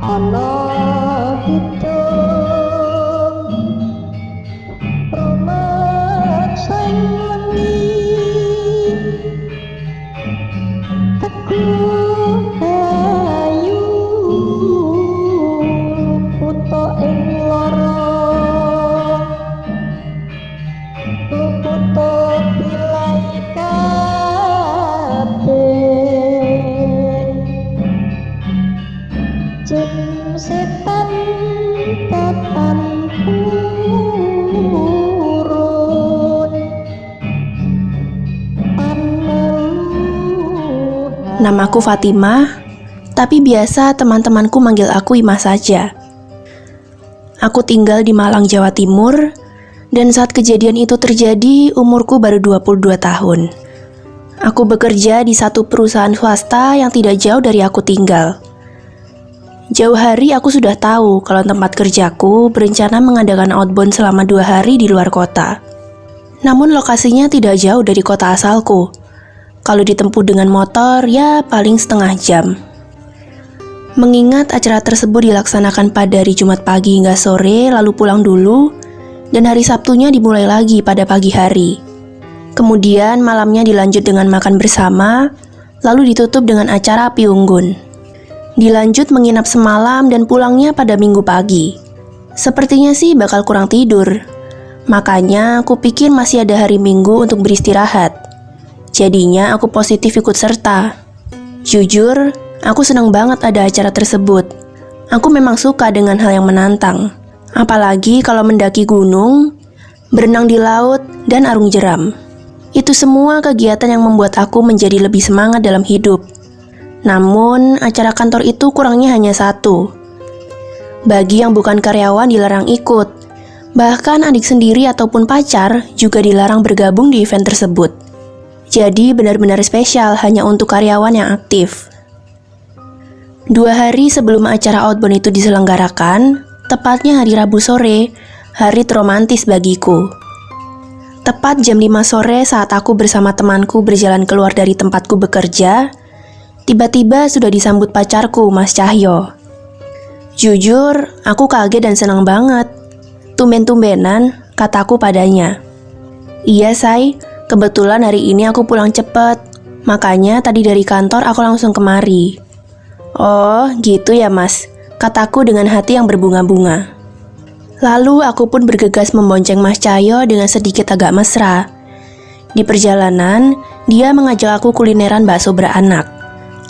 Ana hitung rumaksan wengi teku ayu puto ing lara puto pilai kabeh jin setan tatan purun paneluhan. Namaku Fatimah, tapi biasa teman-temanku manggil aku Imah saja. Aku tinggal di Malang, Jawa Timur, dan saat kejadian itu terjadi, umurku baru 22 tahun. Aku bekerja di satu perusahaan swasta yang tidak jauh dari aku tinggal. Jauh hari aku sudah tahu kalau tempat kerjaku berencana mengadakan outbound selama 2 hari di luar kota. Namun lokasinya tidak jauh dari kota asalku. Kalau ditempuh dengan motor, ya paling setengah jam. Mengingat acara tersebut dilaksanakan pada hari Jumat pagi hingga sore, lalu pulang dulu, dan hari Sabtunya dimulai lagi pada pagi hari. Kemudian malamnya dilanjut dengan makan bersama, lalu ditutup dengan acara api unggun. Dilanjut menginap semalam dan pulangnya pada Minggu pagi. Sepertinya sih bakal kurang tidur. Makanya aku pikir masih ada hari Minggu untuk beristirahat. Jadinya aku positif ikut serta. Jujur, aku senang banget ada acara tersebut. Aku memang suka dengan hal yang menantang. Apalagi kalau mendaki gunung, berenang di laut, dan arung jeram. Itu semua kegiatan yang membuat aku menjadi lebih semangat dalam hidup. Namun, acara kantor itu kurangnya hanya satu. Bagi yang bukan karyawan dilarang ikut. Bahkan adik sendiri ataupun pacar juga dilarang bergabung di event tersebut. Jadi benar-benar spesial hanya untuk karyawan yang aktif. 2 hari sebelum acara outbound itu diselenggarakan, tepatnya hari Rabu sore, hari terromantis bagiku. Tepat jam 5 sore saat aku bersama temanku berjalan keluar dari tempatku bekerja, tiba-tiba sudah disambut pacarku, Mas Cahyo. Jujur, aku kaget dan senang banget. Tumben-tumbenan, kataku padanya. Iya, Say, kebetulan hari ini aku pulang cepet. Makanya tadi dari kantor aku langsung kemari. Oh, gitu ya, Mas, kataku dengan hati yang berbunga-bunga. Lalu aku pun bergegas membonceng Mas Cahyo dengan sedikit agak mesra. Di perjalanan, dia mengajak aku kulineran bakso beranak.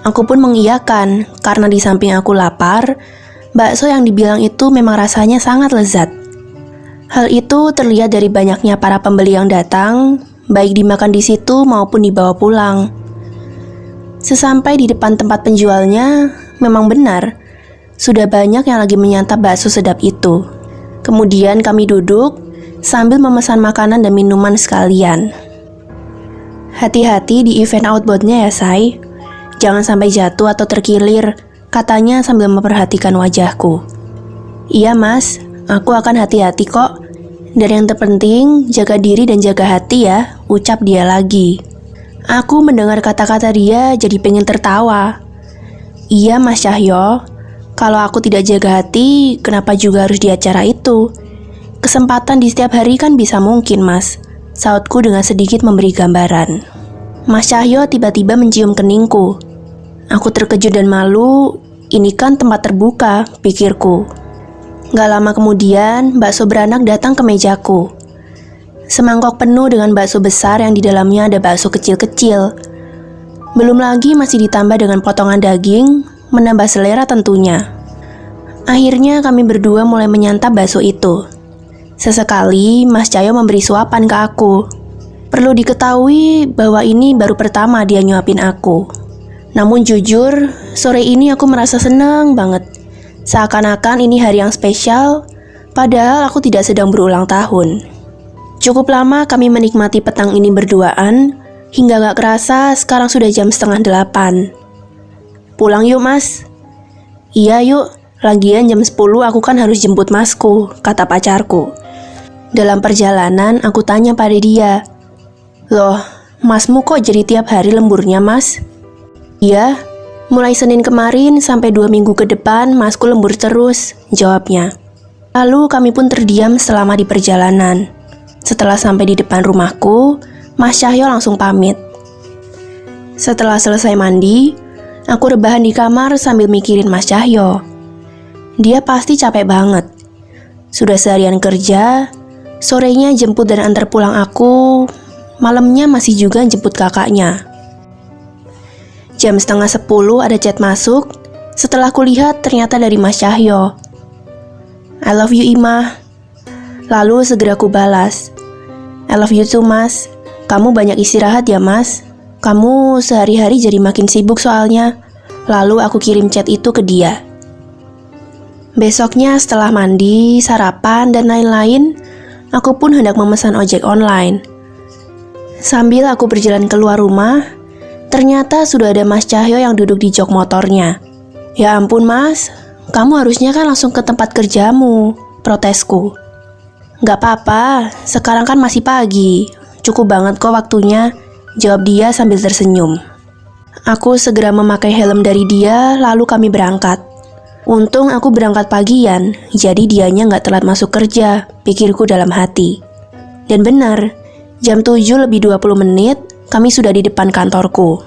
Aku pun mengiyakan, karena di samping aku lapar, bakso yang dibilang itu memang rasanya sangat lezat. Hal itu terlihat dari banyaknya para pembeli yang datang, baik dimakan di situ maupun dibawa pulang. Sesampai di depan tempat penjualnya, memang benar, sudah banyak yang lagi menyantap bakso sedap itu. Kemudian kami duduk, sambil memesan makanan dan minuman sekalian. Hati-hati di event outbound-nya ya, Say. Jangan sampai jatuh atau terkilir, katanya sambil memperhatikan wajahku. Iya, Mas, aku akan hati-hati kok. Dan yang terpenting, jaga diri dan jaga hati ya, ucap dia lagi. Aku mendengar kata-kata dia jadi pengen tertawa. Iya, Mas Cahyo, kalau aku tidak jaga hati, kenapa juga harus di acara itu? Kesempatan di setiap hari kan bisa mungkin, Mas, sautku dengan sedikit memberi gambaran. Mas Cahyo tiba-tiba mencium keningku. Aku terkejut dan malu, ini kan tempat terbuka, pikirku. Gak lama kemudian, bakso beranak datang ke mejaku. Semangkok penuh dengan bakso besar yang di dalamnya ada bakso kecil-kecil. Belum lagi masih ditambah dengan potongan daging, menambah selera tentunya. Akhirnya kami berdua mulai menyantap bakso itu. Sesekali, Mas Cahyo memberi suapan ke aku. Perlu diketahui bahwa ini baru pertama dia nyuapin aku. Namun jujur, sore ini aku merasa senang banget. Seakan-akan ini hari yang spesial, padahal aku tidak sedang berulang tahun. Cukup lama kami menikmati petang ini berduaan, hingga gak kerasa sekarang sudah jam 7:30. Pulang yuk, Mas. Iya yuk, lagian jam 10 aku kan harus jemput Masku, kata pacarku. Dalam perjalanan aku tanya pada dia, loh, Masmu kok jadi tiap hari lemburnya, Mas? Iya, Mulai Senin kemarin sampai 2 minggu ke depan, Masku lembur terus, jawabnya. Lalu kami pun terdiam selama di perjalanan. Setelah sampai di depan rumahku, Mas Cahyo langsung pamit. Setelah selesai mandi, aku rebahan di kamar sambil mikirin Mas Cahyo. Dia pasti capek banget. Sudah seharian kerja, sorenya jemput dan antar pulang aku, malamnya masih juga jemput kakaknya. Jam 9:30 ada chat masuk, setelah kulihat ternyata dari Mas Cahyo. I love you Imah. Lalu segera ku balas. I love you too Mas. Kamu banyak istirahat ya Mas. Kamu sehari-hari jadi makin sibuk soalnya. Lalu aku kirim chat itu ke dia. Besoknya setelah mandi, sarapan, dan lain-lain, aku pun hendak memesan ojek online. Sambil aku berjalan keluar rumah, ternyata sudah ada Mas Cahyo yang duduk di jok motornya. Ya ampun Mas, kamu harusnya kan langsung ke tempat kerjamu, protesku. Gak apa-apa, sekarang kan masih pagi, cukup banget kok waktunya, jawab dia sambil tersenyum. Aku segera memakai helm dari dia, lalu kami berangkat. Untung aku berangkat pagian, jadi dianya gak telat masuk kerja, pikirku dalam hati. Dan benar, jam 7:20 kami sudah di depan kantorku.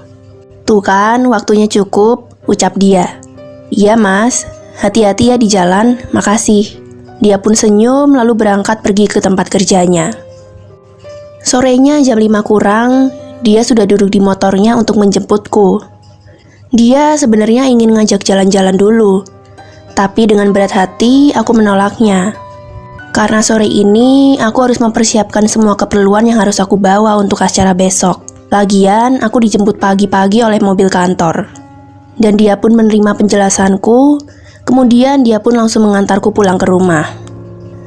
Tuh kan, waktunya cukup, ucap dia. Iya Mas, hati-hati ya di jalan, makasih. Dia pun senyum lalu berangkat pergi ke tempat kerjanya. Sorenya jam 5 kurang, dia sudah duduk di motornya untuk menjemputku. Dia sebenarnya ingin ngajak jalan-jalan dulu, tapi dengan berat hati aku menolaknya. Karena sore ini aku harus mempersiapkan semua keperluan yang harus aku bawa untuk acara besok. Lagian, aku dijemput pagi-pagi oleh mobil kantor. Dan dia pun menerima penjelasanku, kemudian dia pun langsung mengantarku pulang ke rumah.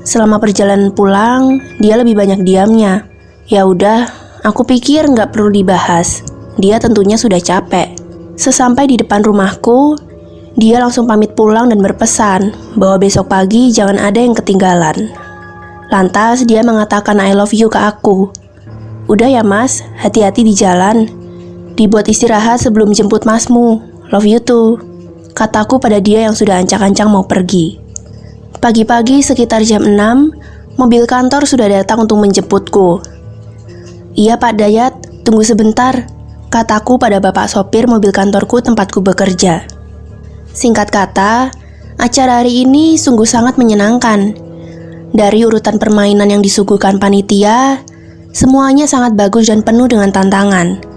Selama perjalanan pulang, dia lebih banyak diamnya. Ya udah, aku pikir nggak perlu dibahas. Dia tentunya sudah capek. Sesampai di depan rumahku, dia langsung pamit pulang dan berpesan bahwa besok pagi jangan ada yang ketinggalan. Lantas dia mengatakan I love you ke aku. Udah ya Mas, hati-hati di jalan. Dibuat istirahat sebelum jemput Masmu. Love you too, kataku pada dia yang sudah ancang-ancang mau pergi. Pagi-pagi sekitar jam 6, mobil kantor sudah datang untuk menjemputku. Iya Pak Dayat, tunggu sebentar, kataku pada bapak sopir mobil kantorku tempatku bekerja. Singkat kata, acara hari ini sungguh sangat menyenangkan. Dari urutan permainan yang disuguhkan panitia, semuanya sangat bagus dan penuh dengan tantangan.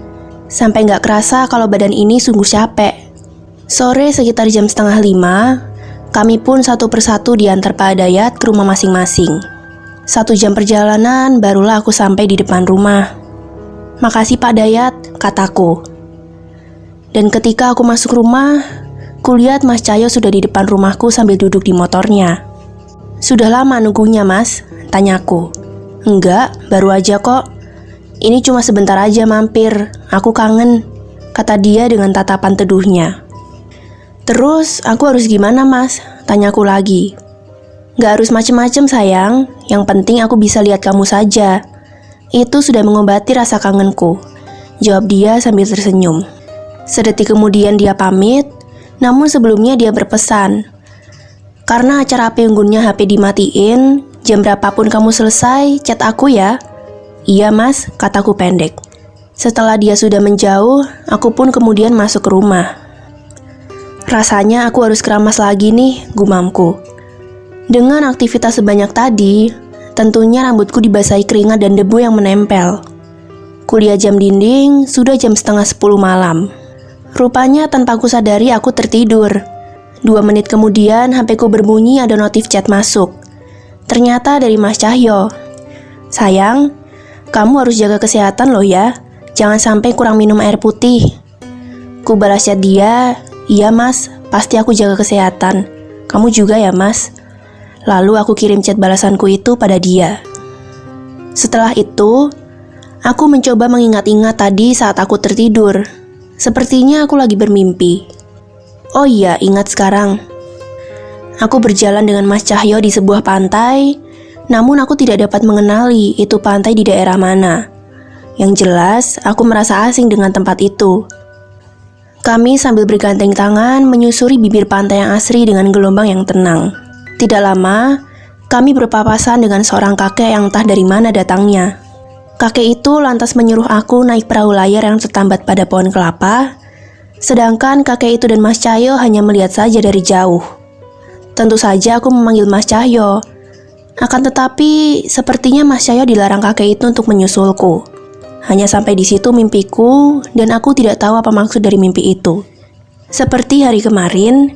Sampai gak kerasa kalau badan ini sungguh capek. Sore sekitar jam 4:30, kami pun satu persatu diantar Pak Dayat ke rumah masing-masing. 1 jam perjalanan barulah aku sampai di depan rumah. Makasih Pak Dayat, kataku. Dan ketika aku masuk rumah, kulihat Mas Cahyo sudah di depan rumahku sambil duduk di motornya. Sudah lama nunggunya Mas, tanyaku. Enggak, baru aja kok. Ini cuma sebentar aja mampir, aku kangen, kata dia dengan tatapan teduhnya. Terus aku harus gimana Mas? Tanyaku lagi. Gak harus macem-macem sayang, yang penting aku bisa lihat kamu saja. Itu sudah mengobati rasa kangenku, jawab dia sambil tersenyum. Sedetik kemudian dia pamit, namun sebelumnya dia berpesan. Karena acara HP unggunnya HP dimatiin, jam berapapun kamu selesai, chat aku ya. Iya Mas, kataku pendek. Setelah dia sudah menjauh, aku pun kemudian masuk ke rumah. Rasanya aku harus keramas lagi nih, gumamku. Dengan aktivitas sebanyak tadi, tentunya rambutku dibasahi keringat dan debu yang menempel. Kuliah jam dinding, sudah jam 9:30 malam. Rupanya tanpa ku sadari aku tertidur. 2 menit kemudian HP-ku berbunyi ada notif chat masuk. Ternyata dari Mas Cahyo. Sayang, kamu harus jaga kesehatan loh ya. Jangan sampai kurang minum air putih. Ku balas chat dia, iya Mas, pasti aku jaga kesehatan. Kamu juga ya Mas. Lalu aku kirim chat balasanku itu pada dia. Setelah itu, aku mencoba mengingat-ingat tadi saat aku tertidur. Sepertinya aku lagi bermimpi. Oh iya, ingat sekarang. Aku berjalan dengan Mas Cahyo di sebuah pantai, namun aku tidak dapat mengenali itu pantai di daerah mana. Yang jelas, aku merasa asing dengan tempat itu. Kami sambil bergandeng tangan menyusuri bibir pantai yang asri dengan gelombang yang tenang. Tidak lama, kami berpapasan dengan seorang kakek yang entah dari mana datangnya. Kakek itu lantas menyuruh aku naik perahu layar yang tertambat pada pohon kelapa, sedangkan kakek itu dan Mas Cahyo hanya melihat saja dari jauh. Tentu saja aku memanggil Mas Cahyo. Akan tetapi, sepertinya Mas Cahyo dilarang kakek itu untuk menyusulku. Hanya sampai di situ mimpiku, dan aku tidak tahu apa maksud dari mimpi itu. Seperti hari kemarin,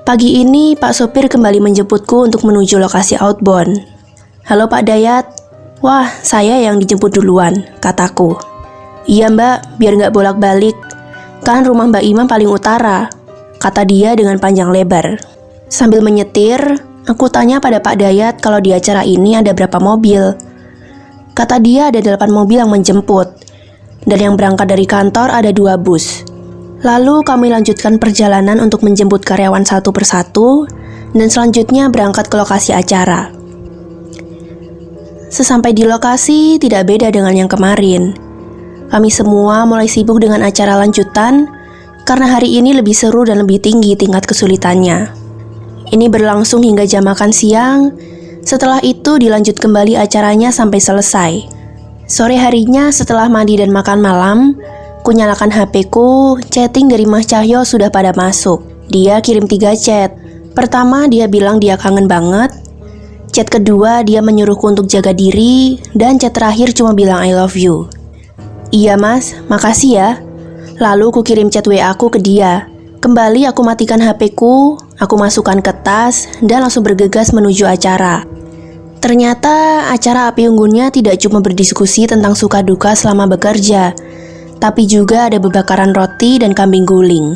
pagi ini Pak sopir kembali menjemputku untuk menuju lokasi outbound. "Halo Pak Dayat." "Wah, saya yang dijemput duluan," kataku. "Iya Mbak, biar nggak bolak-balik. Kan rumah Mbak Imam paling utara," kata dia dengan panjang lebar. Sambil menyetir, aku tanya pada Pak Dayat kalau di acara ini ada berapa mobil. Kata dia ada 8 mobil yang menjemput, dan yang berangkat dari kantor ada 2 bus. Lalu kami lanjutkan perjalanan untuk menjemput karyawan satu persatu, dan selanjutnya berangkat ke lokasi acara. Sesampai di lokasi, tidak beda dengan yang kemarin. Kami semua mulai sibuk dengan acara lanjutan, karena hari ini lebih seru dan lebih tinggi tingkat kesulitannya. Ini berlangsung hingga jam makan siang, setelah itu dilanjut kembali acaranya sampai selesai. Sore harinya setelah mandi dan makan malam, ku nyalakan HP-ku, chatting dari Mas Cahyo sudah pada masuk. Dia kirim 3 chat. Pertama dia bilang dia kangen banget. Chat kedua dia menyuruhku untuk jaga diri, dan chat terakhir cuma bilang I love you. "Iya mas, makasih ya." Lalu ku kirim chat WA aku ke dia. Kembali aku matikan HP-ku, aku masukkan ke tas, dan langsung bergegas menuju acara. Ternyata acara api unggunnya tidak cuma berdiskusi tentang suka duka selama bekerja, tapi juga ada bebakaran roti dan kambing guling.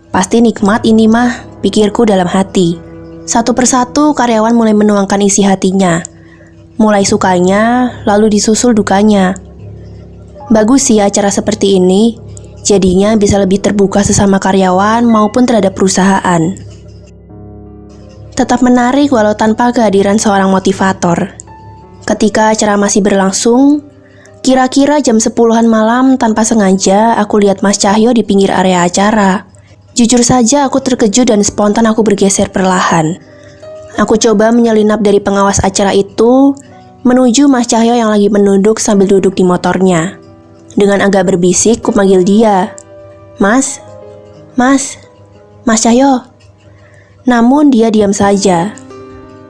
Pasti nikmat ini mah, pikirku dalam hati. Satu persatu karyawan mulai menuangkan isi hatinya. Mulai sukanya, lalu disusul dukanya. Bagus sih acara seperti ini, jadinya bisa lebih terbuka sesama karyawan maupun terhadap perusahaan. Tetap menarik walau tanpa kehadiran seorang motivator. Ketika acara masih berlangsung, kira-kira jam 10-an malam tanpa sengaja aku lihat Mas Cahyo di pinggir area acara. Jujur saja aku terkejut dan spontan aku bergeser perlahan. Aku coba menyelinap dari pengawas acara itu menuju Mas Cahyo yang lagi menunduk sambil duduk di motornya. Dengan agak berbisik ku panggil dia. Mas Cahyo." Namun dia diam saja.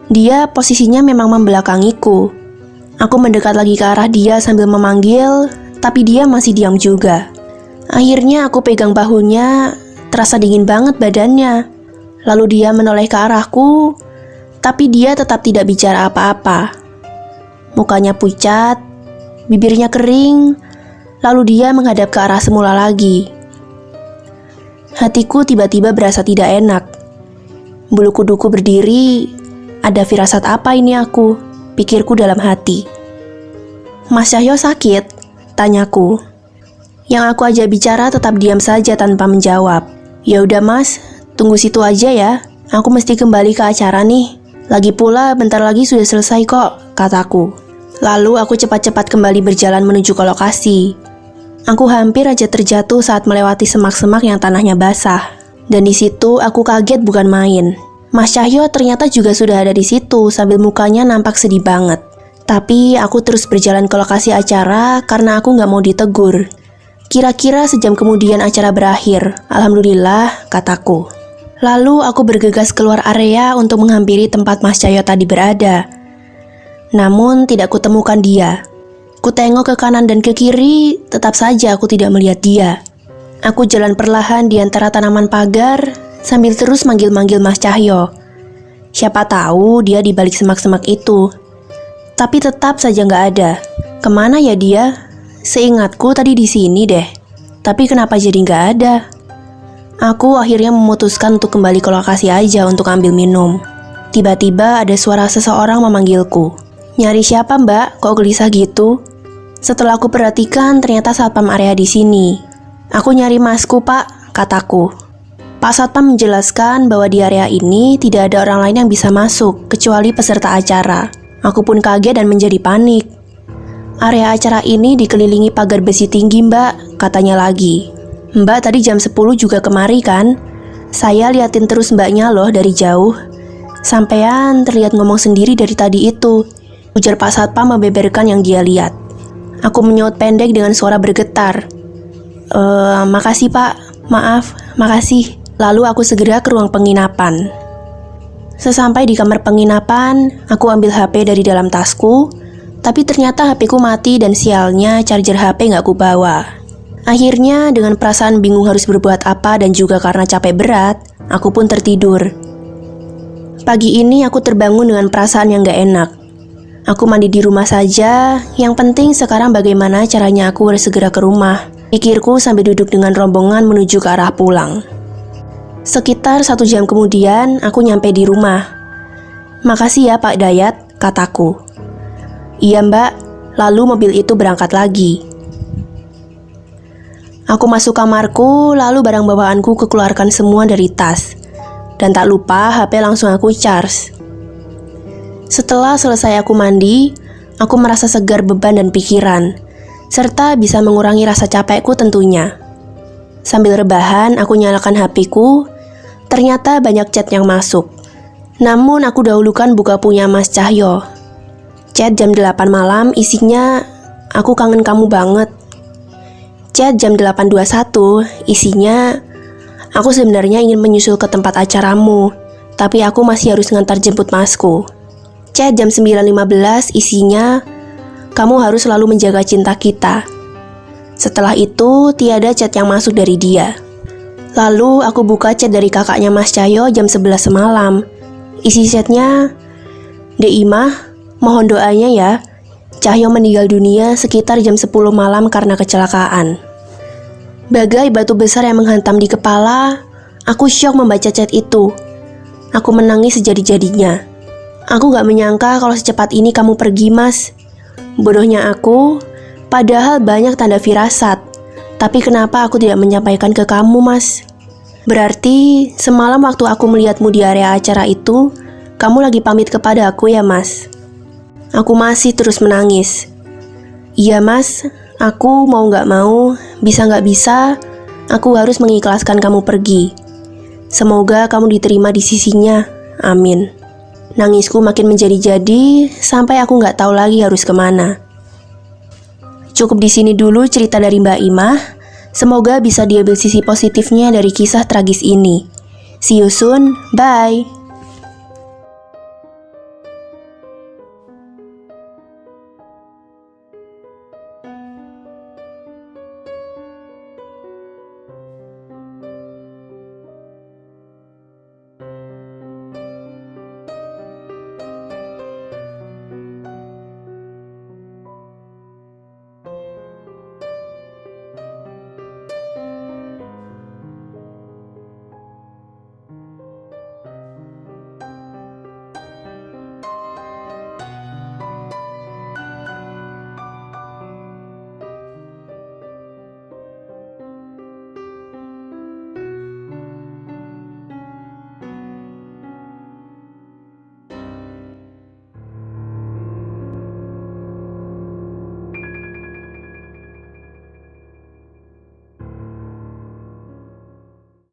Dia posisinya memang membelakangiku. Aku mendekat lagi ke arah dia sambil memanggil, tapi dia masih diam juga. Akhirnya aku pegang bahunya. Terasa dingin banget badannya. Lalu dia menoleh ke arahku, tapi dia tetap tidak bicara apa-apa. Mukanya pucat, bibirnya kering, lalu dia menghadap ke arah semula lagi. Hatiku tiba-tiba berasa tidak enak. Bulu kuduku berdiri, ada firasat apa ini aku? Pikirku dalam hati. "Mas Cahyo sakit?" tanyaku. Yang aku ajak bicara tetap diam saja tanpa menjawab. "Ya udah mas, tunggu situ aja ya. Aku mesti kembali ke acara nih. Lagi pula bentar lagi sudah selesai kok," kataku. Lalu aku cepat-cepat kembali berjalan menuju ke lokasi. Aku hampir aja terjatuh saat melewati semak-semak yang tanahnya basah. Dan di situ aku kaget bukan main. Mas Cahyo ternyata juga sudah ada di situ sambil mukanya nampak sedih banget. Tapi aku terus berjalan ke lokasi acara karena aku nggak mau ditegur. Kira-kira sejam kemudian acara berakhir. Alhamdulillah, kataku. Lalu aku bergegas keluar area untuk menghampiri tempat Mas Cahyo tadi berada. Namun tidak kutemukan dia. Ku tengok ke kanan dan ke kiri, tetap saja aku tidak melihat dia. Aku jalan perlahan di antara tanaman pagar, sambil terus manggil-manggil Mas Cahyo. Siapa tahu dia di balik semak-semak itu. Tapi tetap saja nggak ada. Kemana ya dia? Seingatku tadi di sini deh. Tapi kenapa jadi nggak ada? Aku akhirnya memutuskan untuk kembali ke lokasi aja untuk ambil minum. Tiba-tiba ada suara seseorang memanggilku. "Nyari siapa mbak? Kok gelisah gitu?" Setelah aku perhatikan, ternyata satpam area di sini. "Aku nyari masku pak," kataku. Pak satpam menjelaskan bahwa di area ini tidak ada orang lain yang bisa masuk, kecuali peserta acara. Aku pun kaget dan menjadi panik. "Area acara ini dikelilingi pagar besi tinggi mbak," katanya lagi. Mbak tadi jam 10 juga kemari kan? Saya liatin terus mbaknya loh dari jauh. Sampean terlihat ngomong sendiri dari tadi itu, ujar Pak Satpam membeberkan yang dia lihat. Aku menyaut pendek dengan suara bergetar. Makasih Pak, maaf, makasih. Lalu aku segera ke ruang penginapan. Sesampai di kamar penginapan, aku ambil HP dari dalam tasku, tapi ternyata HP ku mati dan sialnya charger HP gak ku bawa. Akhirnya dengan perasaan bingung harus berbuat apa dan juga karena capek berat, aku pun tertidur. Pagi ini aku terbangun dengan perasaan yang gak enak. Aku mandi di rumah saja, yang penting sekarang bagaimana caranya aku harus segera ke rumah. Pikirku sambil duduk dengan rombongan menuju ke arah pulang. Sekitar 1 jam kemudian, aku nyampe di rumah. Makasih ya Pak Dayat, kataku. Iya Mbak, lalu mobil itu berangkat lagi. Aku masuk kamarku, lalu barang bawaanku kekeluarkan semua dari tas. Dan tak lupa HP langsung aku charge. Setelah selesai aku mandi, aku merasa segar beban dan pikiran, serta bisa mengurangi rasa capekku tentunya. Sambil rebahan, aku nyalakan HP-ku, ternyata banyak chat yang masuk. Namun aku dahulukan buka punya Mas Cahyo. Chat jam 8 malam isinya, aku kangen kamu banget. Chat jam 8.21 isinya, aku sebenarnya ingin menyusul ke tempat acaramu, tapi aku masih harus ngantar jemput masku. Chat jam 9.15 isinya, kamu harus selalu menjaga cinta kita. Setelah itu, tiada chat yang masuk dari dia. Lalu aku buka chat dari kakaknya Mas Cahyo jam 11 semalam. Isi chatnya, Dek Imah, mohon doanya ya. Cahyo meninggal dunia sekitar jam 10 malam karena kecelakaan. Bagai batu besar yang menghantam di kepala, aku syok membaca chat itu. Aku menangis sejadi-jadinya. Aku gak menyangka kalau secepat ini kamu pergi, Mas. Bodohnya aku, padahal banyak tanda firasat. Tapi kenapa aku tidak menyampaikan ke kamu, Mas? Berarti semalam waktu aku melihatmu di area acara itu, kamu lagi pamit kepada aku ya, Mas? Aku masih terus menangis. Iya, Mas. Aku mau gak mau, bisa gak bisa, aku harus mengikhlaskan kamu pergi. Semoga kamu diterima di sisinya. Amin. Nangisku makin menjadi-jadi, sampai aku gak tahu lagi harus kemana. Cukup di sini dulu cerita dari Mbak Imah. Semoga bisa diambil sisi positifnya dari kisah tragis ini. See you soon, bye!